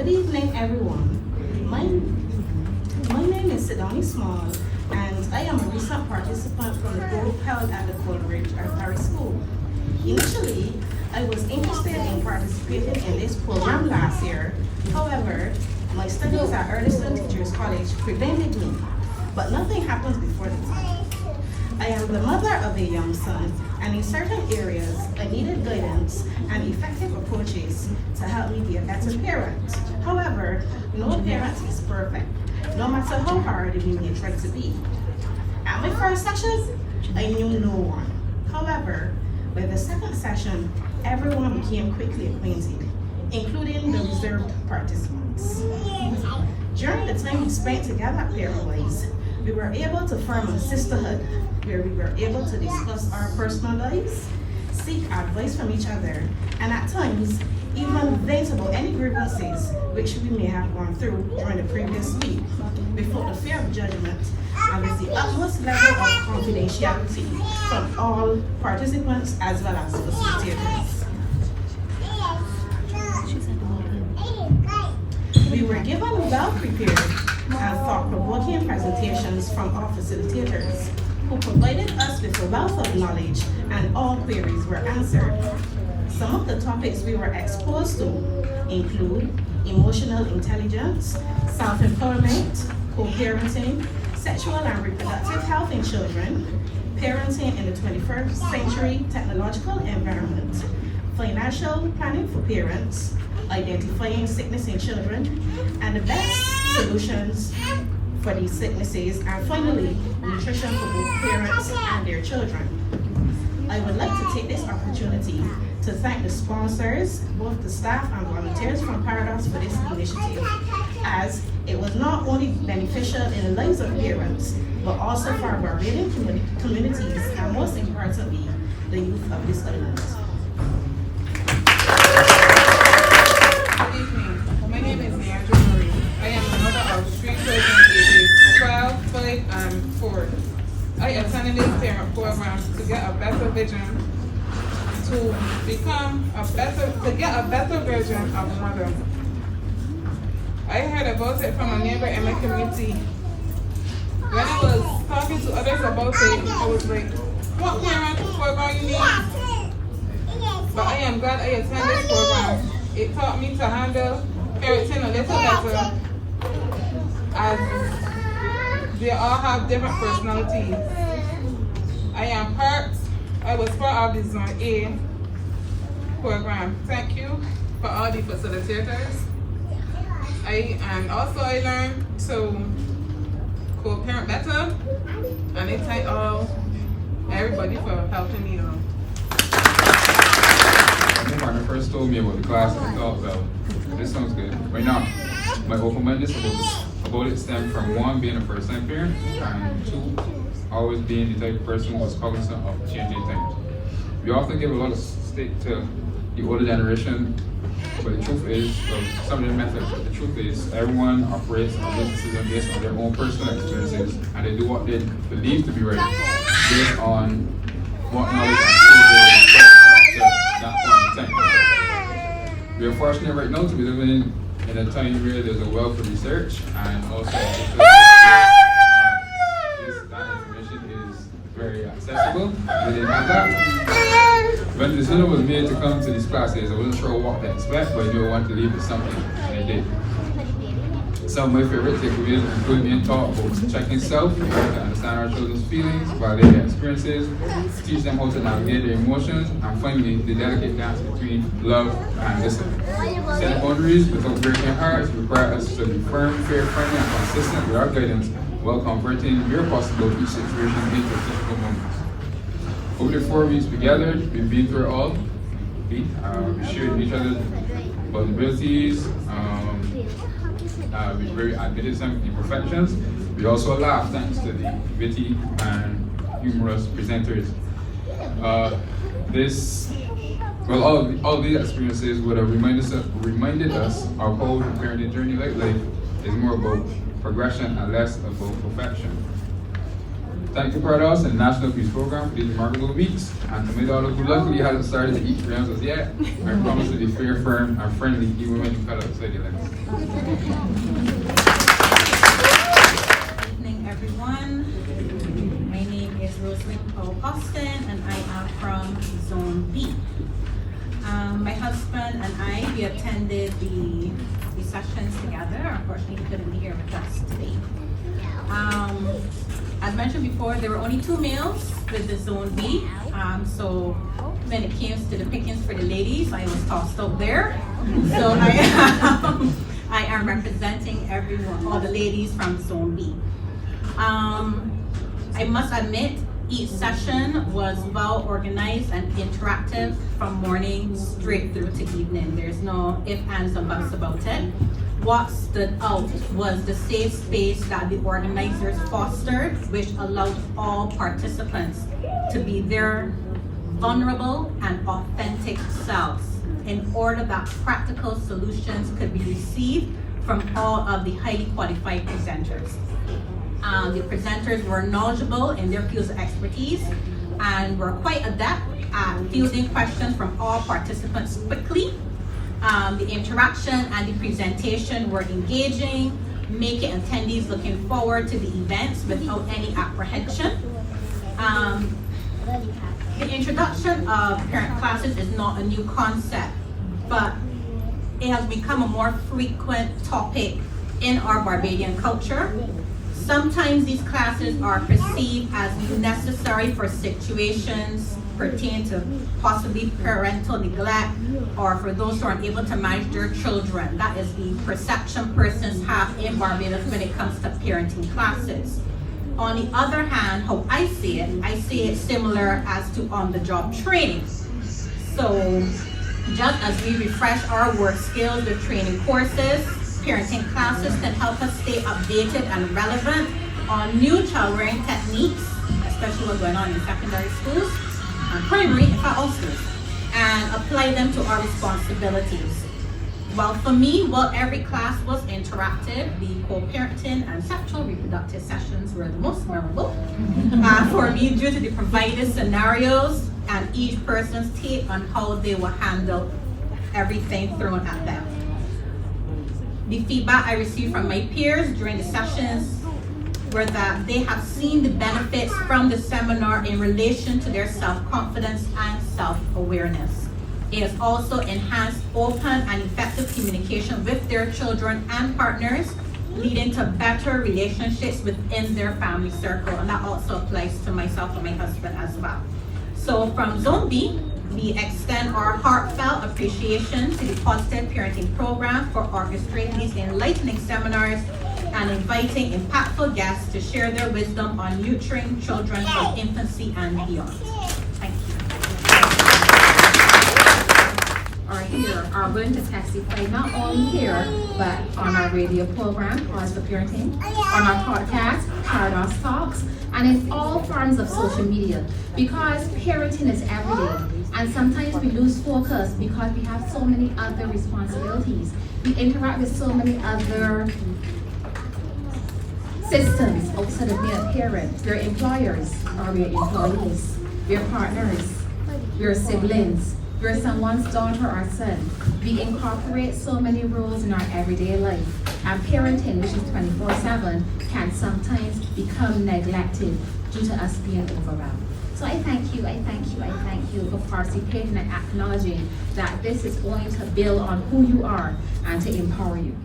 Good evening, everyone. My name is Sidoney Small, and I am a recent participant from the group held at the Coleridge Artillery School. Initially, I was interested in participating in this program last year. However, my studies at Earlyston Teachers College prevented me, but nothing happens before the time. I am the mother of a young son, and in certain areas, I needed guidance and effective approaches to help me be a better parent. However, no parent is perfect, no matter how hard we may try to be. At my first session, I knew no one. However, by the second session, everyone became quickly acquainted, including the reserved participants. During the time we spent together at Pairwise, we were able to form a sisterhood where we were able to discuss our personal lives, seek advice from each other, and at times, even vent about any grievances which we may have gone through during the previous week, without the fear of judgment and with the utmost level of confidentiality from all participants as well as facilitators. We were given well-prepared and thought-provoking presentations from our facilitators, who provided us with a wealth of knowledge, and all queries were answered. Some of the topics we were exposed to include emotional intelligence, self-empowerment, co-parenting, sexual and reproductive health in children, parenting in the 21st century technological environment, financial planning for parents, identifying sickness in children, and the best solutions for these sicknesses, and finally, nutrition for both parents and their children. I would like to take this opportunity to thank the sponsors, both the staff and volunteers from Paradox for this initiative, as it was not only beneficial in the lives of parents, but also for our Barbadian communities, and most importantly, the youth of this island. Good evening. My name is Leandra. I am the mother of 3 children ages 12, 5, and 4. I attended this parent program to get a better vision, to get a better version of a mother. I heard about it from a neighbor in my community. When I was talking to others about it, I was like, what parent program you need? But I am glad I attended this program. It taught me to handle parenting a little better, as they all have different personalities. I was part of the Zone A program. Thank you for all the facilitators. I learned to co-parent better, and I thank everybody for helping me out. My partner first told me about the class, and I thought, well, this sounds good. Right now, my open-mindedness about it stemmed from 1, being a first-time parent, and 2, always being the type of person who was cognizant of changing things. We often give a lot of stake to the older generation, but the truth is, some of their methods, but the truth is, everyone operates on businesses based on their own personal experiences, and they do what they believe to be right, based on what knowledge and skills they have at that point in time. We are fortunate right now to be living in a time where there's a wealth of research, and also that information is very accessible. We didn't have that. When the decision was made to come to these classes, I wasn't sure what to expect, but I knew I wanted to leave with something, and I did. Some of my favorite takeaways include being taught about checking self, to understand our children's feelings, validate their experiences, teach them how to navigate their emotions, and finally, the delicate dance between love and discipline. Setting boundaries without breaking hearts require us to be firm, fair, friendly, and consistent with our guidance while converting where possible each situation into difficult moments. Over the 4 weeks together, we've been through it all. We shared each other's vulnerabilities. We admitted some imperfections. We also laughed thanks to the witty and humorous presenters. All these experiences would have reminded us of how the parenting journey like life is more about progression and less about perfection. thank the Powell-Austin National Peace Program for these remarkable weeks. And to my daughter, who luckily hasn't started to eat grams as yet, I promise to be fair, firm, and friendly even when you cut outside the lines. Good evening, everyone. My name is Roseline Powell-Austin, and I am from Zone B. My husband and I, we attended the sessions together. Unfortunately, he couldn't be here with us today. As mentioned before, there were only 2 males with the Zone B. So when it came to the pickings for the ladies, I was tossed out there. So I am representing everyone, all the ladies from Zone B. I must admit, each session was well organized and interactive from morning straight through to evening. There's no ifs, ands, or buts about it. What stood out was the safe space that the organizers fostered, which allowed all participants to be their vulnerable and authentic selves in order that practical solutions could be received from all of the highly qualified presenters. The presenters were knowledgeable in their fields of expertise and were quite adept at fielding questions from all participants quickly. The interaction and the presentation were engaging, making attendees looking forward to the events without any apprehension. The introduction of parent classes is not a new concept, but it has become a more frequent topic in our Barbadian culture. Sometimes these classes are perceived as necessary for situations pertaining to possibly parental neglect or for those who aren't able to manage their children. That is the perception persons have in Barbados when it comes to parenting classes. On the other hand, how I see it similar as to on-the-job training. So just as we refresh our work skills with training courses, parenting classes can help us stay updated and relevant on new child rearing techniques, especially what's going on in secondary schools and primary, in fact all schools, and apply them to our responsibilities. Well, for me, every class was interactive. The co-parenting and sexual reproductive sessions were the most memorable for me due to the provided scenarios and each person's take on how they will handle everything thrown at them. The feedback I received from my peers during the sessions were that they have seen the benefits from the seminar in relation to their self-confidence and self-awareness. It has also enhanced open and effective communication with their children and partners, leading to better relationships within their family circle, and that also applies to myself and my husband as well. So from Zone B, we extend our heartfelt appreciation to the Positive Parenting Program for orchestrating these enlightening seminars and inviting impactful guests to share their wisdom on nurturing children from infancy and beyond. Thank you. Are willing to testify not only here, but on our radio program, Pause for Parenting, on our podcast, Powell-Austin Talks, and in all forms of social media, because parenting is everyday, and sometimes we lose focus because we have so many other responsibilities. We interact with so many other systems outside of being a parent. We're employers, or we're employees, we're partners, we're siblings, we're someone's daughter or son. We incorporate so many roles in our everyday life, and parenting, which is 24/7, can sometimes become neglected due to us being overwhelmed. So I thank you for participating and acknowledging that this is going to build on who you are and to empower you.